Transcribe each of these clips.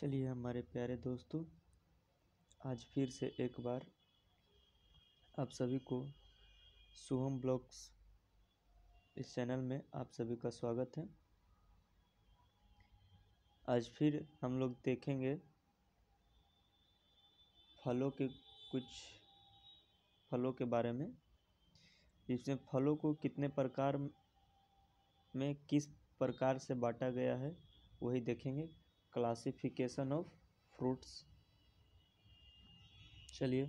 चलिए हमारे प्यारे दोस्तों, आज फिर से एक बार आप सभी को शुभम ब्लॉग्स इस चैनल में आप सभी का स्वागत है। आज फिर हम लोग देखेंगे कुछ फलों के बारे में, जिसमें फलों को कितने प्रकार में किस प्रकार से बांटा गया है वही देखेंगे। Classification of fruits. चलिए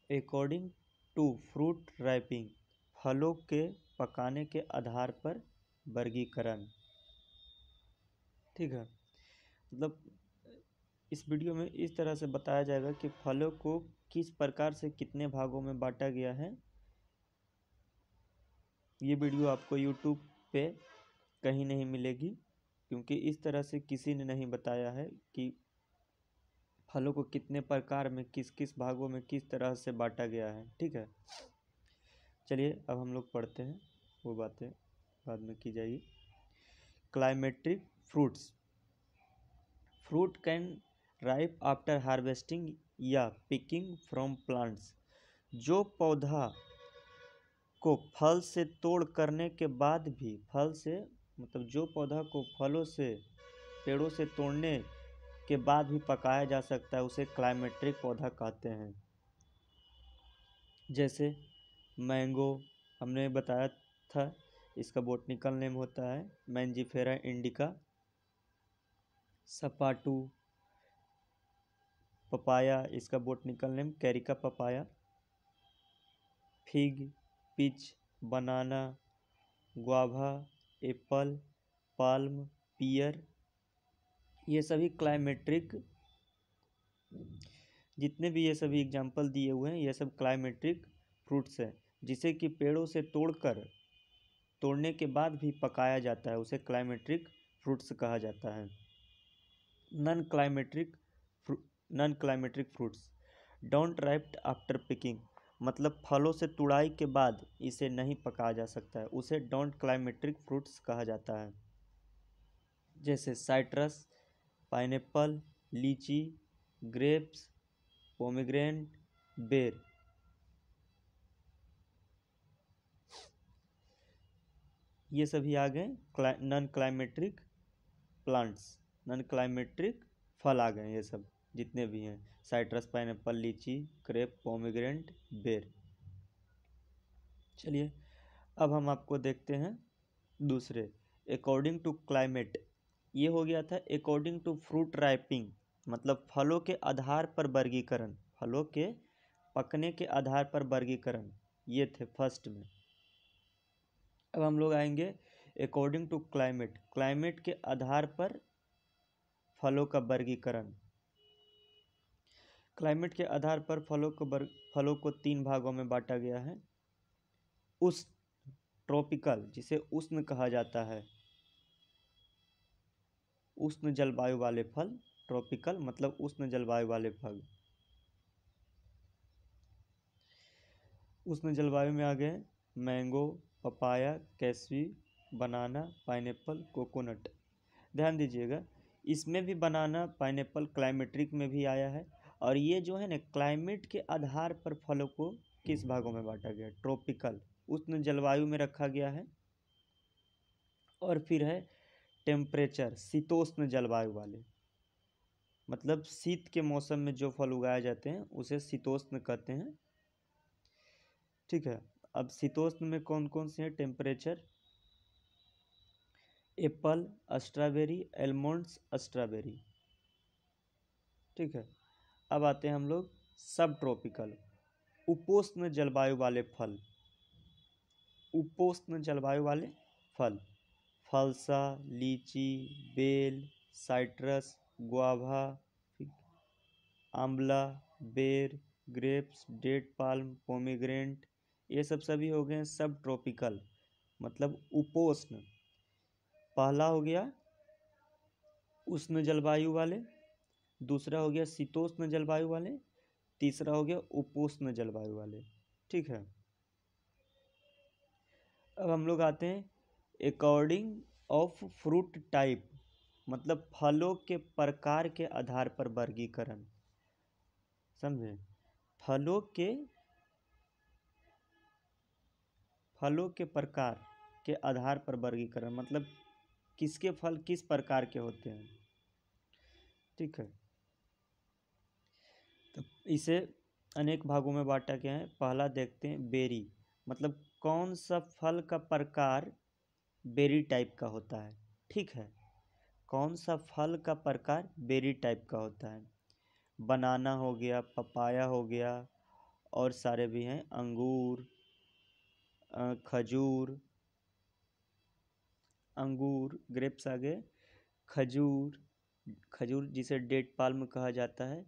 अकॉर्डिंग टू फ्रूट रैपिंग, फलों के पकाने के आधार पर वर्गीकरण। ठीक है, मतलब इस वीडियो में इस तरह से बताया जाएगा कि फलों को किस प्रकार से कितने भागों में बांटा गया है। ये वीडियो आपको YouTube पे कहीं नहीं मिलेगी, क्योंकि इस तरह से किसी ने नहीं बताया है कि फलों को कितने प्रकार में किस किस भागों में किस तरह से बांटा गया है। ठीक है, चलिए अब हम लोग पढ़ते हैं, वो बातें बाद में की जाएगी। Climacteric fruits. Fruit can ripe after harvesting या पिकिंग फ्रॉम प्लांट्स। जो पौधा को फल से तोड़ करने के बाद भी जो पौधा को फलों से पेड़ों से तोड़ने के बाद भी पकाया जा सकता है, उसे क्लाइमेट्रिक पौधा कहते हैं। जैसे मैंगो हमने बताया था, इसका बोटनिकल नेम होता है मैंजीफेरा इंडिका। सपाटू। पपाया, इसका botanical name Carica papaya. Fig, peach, banana, guava, apple, palm, pear, ये सभी क्लाइमेट्रिक, जितने भी ये सभी एग्जाम्पल दिए हुए हैं, ये सब क्लाइमेट्रिक फ्रूट्स हैं, जिसे कि पेड़ों से तोड़ने के बाद भी पकाया जाता है, उसे क्लाइमेट्रिक फ्रूट्स कहा जाता है। Non climacteric fruits don't ripe after picking, मतलब फलों से तुड़ाई के बाद इसे नहीं पकाया जा सकता है, उसे डोंट क्लाइमेट्रिक फ्रूट्स कहा जाता है। जैसे साइट्रस, पाइनएप्पल, लीची, ग्रेप्स, पोमेग्रेनेट, बेर। ये सभी आ गए नॉन क्लाइमेट्रिक फल आ गए, ये सब जितने भी हैं, साइट्रस, पाइनएप्पल, लीची, ग्रेप, पोमेग्रेनेट, बेर। चलिए अब हम आपको देखते हैं दूसरे, अकॉर्डिंग टू क्लाइमेट। ये हो गया था अकॉर्डिंग टू फ्रूट राइपिंग, मतलब फलों के आधार पर वर्गीकरण, फलों के पकने के आधार पर वर्गीकरण, ये थे फर्स्ट में। अब हम लोग आएंगे अकॉर्डिंग टू क्लाइमेट, क्लाइमेट के आधार पर फलों का वर्गीकरण। क्लाइमेट के आधार पर फलों को 3 भागों में बांटा गया है। उष्ण, ट्रॉपिकल, जिसे उष्ण कहा जाता है, उष्ण जलवायु वाले फल। ट्रॉपिकल मतलब उष्ण जलवायु वाले फल। उष्ण जलवायु में आ गए मैंगो, पपाया, कैस्वी, बनाना, पाइनएप्पल, कोकोनट। ध्यान दीजिएगा, इसमें भी बनाना, पाइनएप्पल क्लाइमेट्रिक में भी आया है, और ये जो है ना, क्लाइमेट के आधार पर फलों को किस भागों में बांटा गया, ट्रॉपिकल, उष्ण जलवायु में रखा गया है। और फिर है टेम्परेचर, शीतोष्ण जलवायु वाले, मतलब शीत के मौसम में जो फल उगाए जाते हैं उसे शीतोष्ण कहते हैं। ठीक है, अब शीतोष्ण में कौन कौन से हैं temperature? Apple, strawberry, almonds, strawberry. ठीक है, अब आते हैं हम लोग सब ट्रॉपिकल, उपोष्ण जलवायु वाले फल। उपोष्ण जलवायु वाले फल, फलसा, लीची, बेल, साइट्रस, गुआवा, आंवला, बेर, ग्रेप्स, डेट पाल्म, पोमीग्रेनेट, ये सब सभी हो गए सब ट्रॉपिकल, मतलब उपोष्ण। पहला हो गया उष्ण जलवायु वाले, दूसरा हो गया शीतोष्ण जलवायु वाले, तीसरा हो गया उपोष्ण जलवायु वाले। ठीक है, अब हम लोग आते हैं अकॉर्डिंग ऑफ फ्रूट टाइप, मतलब फलों के प्रकार के आधार पर वर्गीकरण। समझे? फलों के प्रकार के आधार पर वर्गीकरण, मतलब किसके फल किस प्रकार के होते हैं। ठीक है, तो इसे अनेक भागों में बांटा गया है। पहला देखते हैं बेरी, मतलब कौन सा फल का प्रकार बेरी टाइप का होता है। ठीक है, कौन सा फल का प्रकार बेरी टाइप का होता है। बनाना हो गया, पपाया हो गया, और सारे भी हैं, अंगूर, खजूर, अंगूर ग्रेप्स आ गए, खजूर, खजूर जिसे डेट पाल्म कहा जाता है।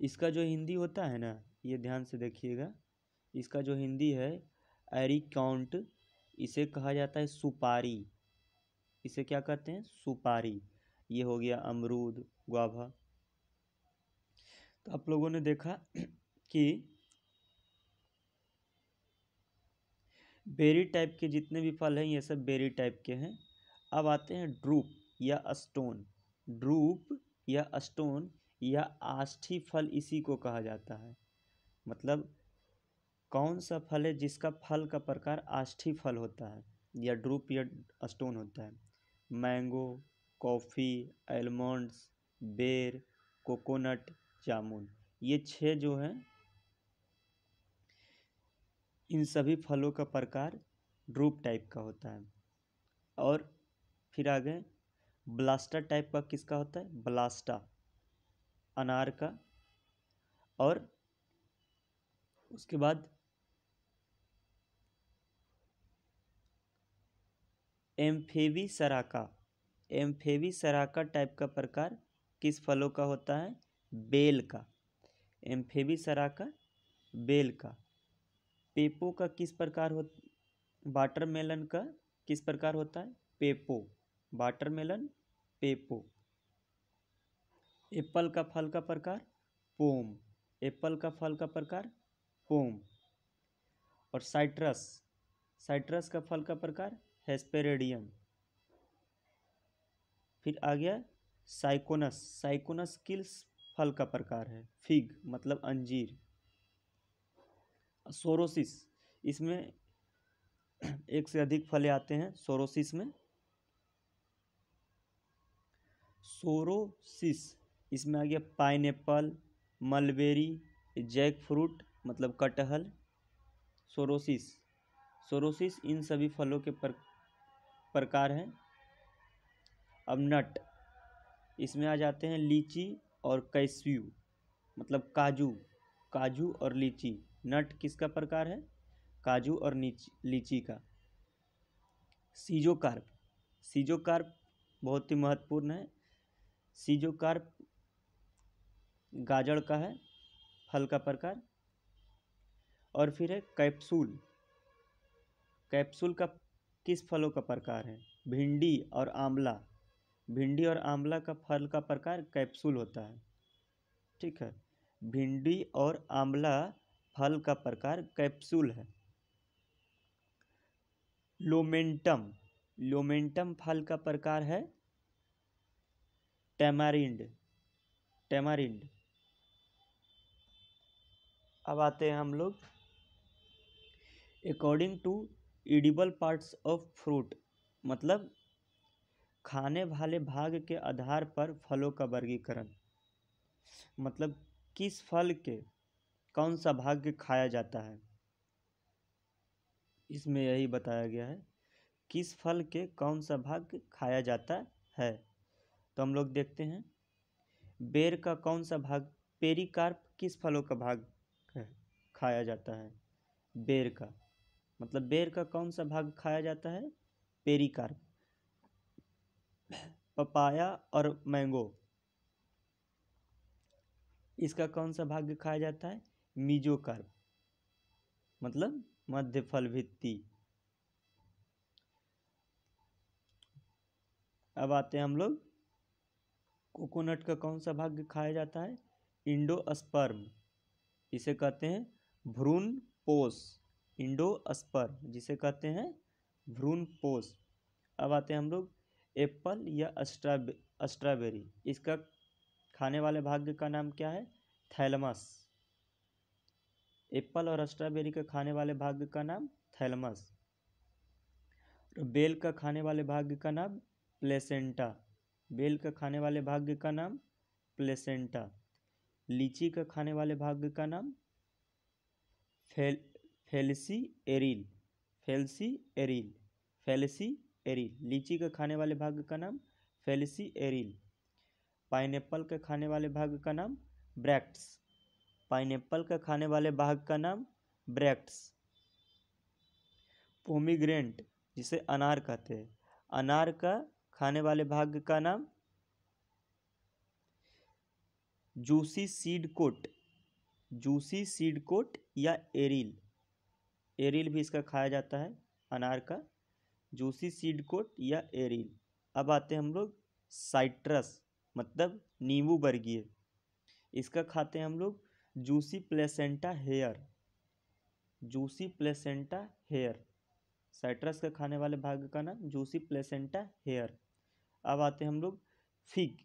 इसका जो हिंदी होता है ना, ये ध्यान से देखिएगा, इसका जो हिंदी है एरिकाउंट, इसे कहा जाता है सुपारी। इसे क्या कहते हैं? सुपारी। ये हो गया अमरूद, गुआवा। तो आप लोगों ने देखा कि बेरी टाइप के जितने भी फल हैं ये सब बेरी टाइप के हैं। अब आते हैं ड्रूप या स्टोन। ड्रूप या स्टोन या आष्ठी फल इसी को कहा जाता है। मतलब कौन सा फल है जिसका फल का प्रकार आष्ठी फल होता है या ड्रूप या स्टोन होता है। मैंगो, कॉफ़ी, आलमंड्स, बेर, कोकोनट, जामुन, ये 6 जो हैं, इन सभी फलों का प्रकार ड्रूप टाइप का होता है। और फिर आगे ब्लास्टा टाइप का किसका होता है? ब्लास्टा, अनार का। और उसके बाद एम्फेवी सराका, एम्फेवी सराका टाइप का प्रकार किस फलों का होता है? बेल का। एम्फेवी सराका बेल का। पेपो का किस प्रकार हो, वाटरमेलन का किस प्रकार होता है? पेपो, वाटरमेलन, पेपो। एप्पल का फल का प्रकार पोम, एप्पल का फल का प्रकार पोम। और साइट्रस, साइट्रस का फल का प्रकार हेस्पेरेडियम। फिर आ गया साइकोनस, साइकोनस किस फल का प्रकार है? फिग, मतलब अंजीर। सोरोसिस, इसमें एक से अधिक फल आते हैं सोरोसिस में। सोरोसिस, इसमें आ गया पाइनएप्पल, मलबेरी, जैक फ्रूट, मतलब कटहल। सोरोसिस, सोरोसिस इन सभी फलों के प्रकार हैं। अब नट, इसमें आ जाते हैं लीची और कैस्यू, मतलब काजू, काजू और लीची। नट किसका प्रकार है? काजू और लीची का। सीजोकार्प, सीजोकार्प बहुत ही महत्वपूर्ण है। सीजोकार्प गाजर का है फल का प्रकार। और फिर है कैप्सूल, कैप्सूल का किस फलों का प्रकार है? भिंडी और आंवला, भिंडी और आंवला का फल का प्रकार कैप्सूल होता है। ठीक है, भिंडी और आंवला फल का प्रकार कैप्सूल है। लोमेंटम, लोमेंटम फल का प्रकार है टैमारिंड, टैमारिंड। अब आते हैं हम लोग according to edible parts of fruit, मतलब खाने वाले भाग के आधार पर फलों का वर्गीकरण। मतलब किस फल के कौन सा भाग खाया जाता है, इसमें यही बताया गया है, किस फल के कौन सा भाग खाया जाता है। तो हम लोग देखते हैं बेर का कौन सा भाग, पेरिकार्प किस फलों का भाग है खाया जाता है? बेर का, मतलब बेर का कौन सा भाग खाया जाता है? पेरिकार्प। पपाया और मैंगो, इसका कौन सा भाग खाया जाता है? मीजोकार्प, मतलब मध्य फल भित्ति। अब आते हैं हम लोग कोकोनट का कौन सा भाग खाया जाता है? इंडोस्पर्म, इसे कहते हैं भ्रूण पोष, एंडोस्पर्म जिसे कहते हैं भ्रूण पोष। अब आते हैं हम लोग एप्पल या स्ट्रॉबेरी, इसका खाने वाले भाग का नाम क्या है? थैलमस। एप्पल और स्ट्रॉबेरी के खाने वाले भाग का नाम थैलमस। बेल का खाने वाले भाग का नाम प्लेसेंटा। बेल का खाने वाले भाग का नाम प्लेसेंटा। लीची का खाने वाले भाग का नाम fallacy aryl. Fallacy aryl. Fallacy aryl. लीची का खाने वाले भाग का नाम फेलिसी एरिल। पाइनएप्पल के खाने वाले भाग का नाम ब्रैक्ट्स। पाइनएप्पल का खाने वाले भाग का नाम ब्रैक्ट्स। पोमीग्रेनेट जिसे अनार कहते हैं, अनार का खाने वाले भाग का नाम juicy seed coat. Juicy seed coat या एरिल। एरिल भी इसका खाया जाता है अनार का। जूसी सीड कोट या एरिल। अब आते हैं हम लोग साइट्रस मतलब नींबू वर्गीय, इसका खाते हैं हम लोग juicy placenta hair. Juicy placenta hair. Citrus का खाने वाले भाग का नाम जूसी प्लेसेंटा हेयर। अब आते हैं हम लोग फिग।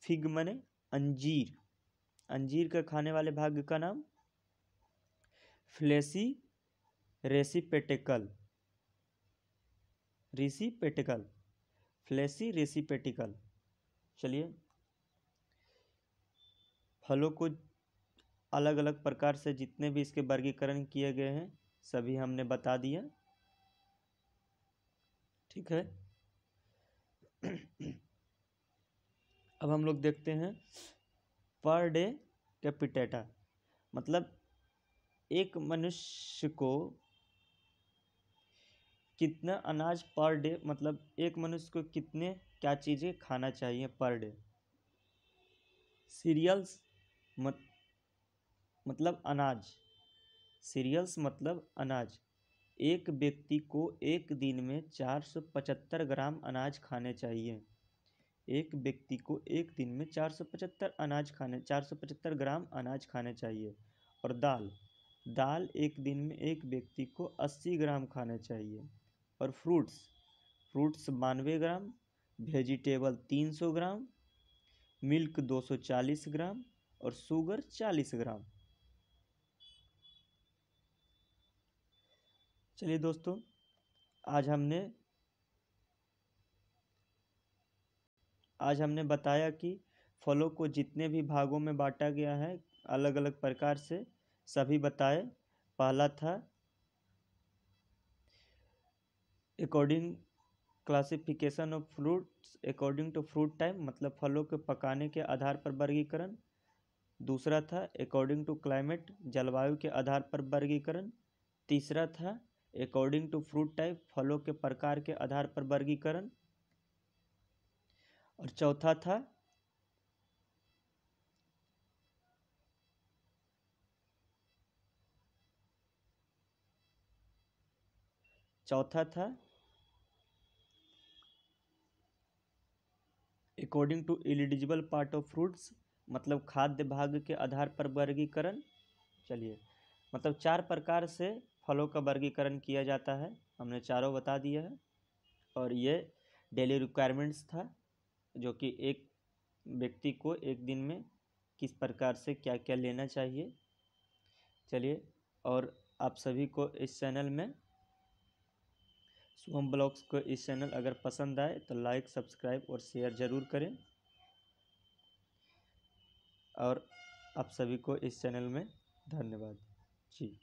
फिग माने अंजीर। अंजीर का खाने वाले भाग का नाम फ्लेसी रेसिपेटिकल। रिसिपेटिकल। फ्लेसी रेसिपेटिकल। चलिए, फलों को अलग अलग प्रकार से जितने भी इसके वर्गीकरण किए गए हैं सभी हमने बता दिया। ठीक है। अब हम लोग देखते हैं पर डे कैपिटेटा, मतलब एक मनुष्य को कितना अनाज पर डे, मतलब एक मनुष्य को कितने क्या चीज़ें खाना चाहिए पर डे। सीरियल्स मतलब अनाज। सीरियल्स मतलब अनाज। एक व्यक्ति को एक दिन में 475 ग्राम अनाज खाने चाहिए। एक व्यक्ति को एक दिन में 475 ग्राम अनाज खाने चाहिए। और दाल, दाल एक दिन में एक व्यक्ति को 80 ग्राम खाने चाहिए। और फ्रूट्स, फ्रूट्स 92 ग्राम। वेजिटेबल 300 ग्राम। मिल्क 240 ग्राम। और शुगर 40 ग्राम। चलिए दोस्तों, आज हमने बताया कि फलों को जितने भी भागों में बांटा गया है अलग अलग प्रकार से सभी बताए। पहला था according classification of fruits according to fruit time, मतलब फलों के पकाने के आधार पर वर्गीकरण। दूसरा था अकॉर्डिंग टू क्लाइमेट, जलवायु के आधार पर वर्गीकरण। तीसरा था अकॉर्डिंग टू फ्रूट टाइप, फलों के प्रकार के आधार पर वर्गीकरण। और चौथा था according to eligible part of fruits, मतलब खाद्य भाग के आधार पर वर्गीकरण। चलिए, मतलब 4 प्रकार से फलों का वर्गीकरण किया जाता है, हमने चारों बता दिया है। और ये डेली रिक्वायरमेंट्स था, जो कि एक व्यक्ति को एक दिन में किस प्रकार से क्या क्या लेना चाहिए। चलिए, और आप सभी को इस चैनल में शुभम ब्लॉग्स को इस चैनल अगर पसंद आए तो लाइक, सब्सक्राइब और शेयर ज़रूर करें। और आप सभी को इस चैनल में धन्यवाद जी।